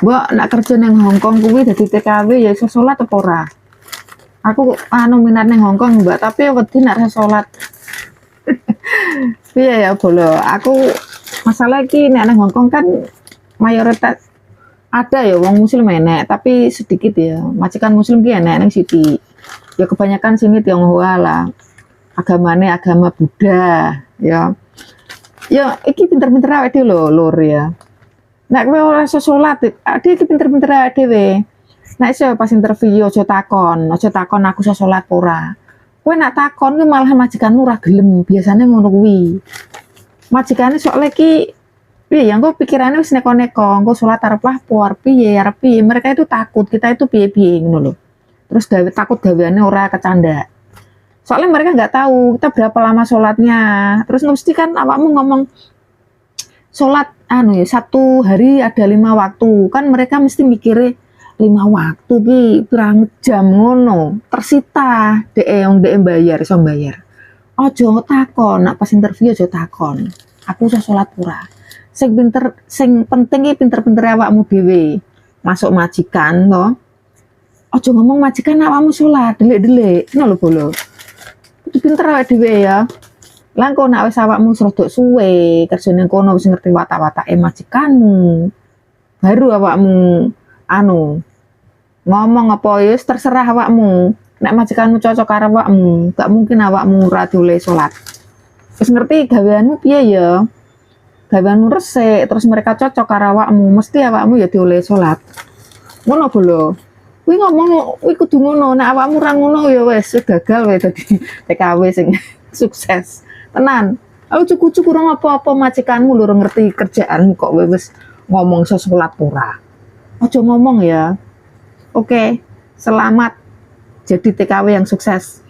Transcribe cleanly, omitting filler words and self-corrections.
Mbok nak kerja nang Hongkong kuwi dadi TKW ya iso salat apa ora? Aku minat nang Hongkong, Mbak, tapi wedi nak ra salat. Iya ya, bolo. Aku masalah iki nek nang Hongkong kan mayoritas ada ya wong muslim enek, tapi sedikit ya. Majikan muslim ki enek nang sithik. Ya kebanyakan sini Tionghoa lah. Agamane agama Buddha, ya. Ya iki pinter-pinter awake dhewe lho, Lur ya. Nek kowe ora iso salat, iki pinter-pinter awake dhewe. Nek iso pas interview aja takon aku iso salat ora. Kowe nak takon ki malah majikanmu ora gelem, biasane ngono kuwi. Majikane sok leki piye ya engko pikirane wis neko-neko, engko salat arep lah arep piye, Mereka itu takut, kita itu piye-piye ngono lho. Terus takut gaweane ora kecanda. Soalnya mereka nggak tahu kita berapa lama sholatnya. Terus mesti kan awakmu ngomong sholat ya 1 hari ada 5 waktu. Kan mereka mesti mikirnya 5 waktu ki pirang jam ngono. Tersita yang bayar, iso bayar. Ojo takon, nak pas interview aja takon. Aku iso sholat pura. Sing penting ki pinter-pinter awakmu dhewe. Masuk majikan to. Ojo ngomong majikan awakmu sholat, delik-delik. Ngono lho bolo. Pinter awake dhewe ya. Lah engko nek wis awakmu rada suwe kerjane kono wis ngerti watak-watake majikanmu. Baru awakmu ngomong apa ya terserah awakmu. Nek majikanmu cocok karo awakmu, gak mungkin awakmu ora dioleh salat. Wis ngerti gaweanmu piye ya. Gaweanmu resik terus mereka cocok karo awakmu, mesti awakmu ya dioleh salat. Ngono lho. Kuwi ngomong kuwi kudu ngono, nek awakmu ra ngono ya wis gagal wae dadi TKW sing sukses. Tenan. Aku cukup kurang apa-apa majikanmu lho ngerti kerjaan kok wis ngomong iso salat ora. Aja ngomong ya. Oke, selamat jadi TKW yang sukses.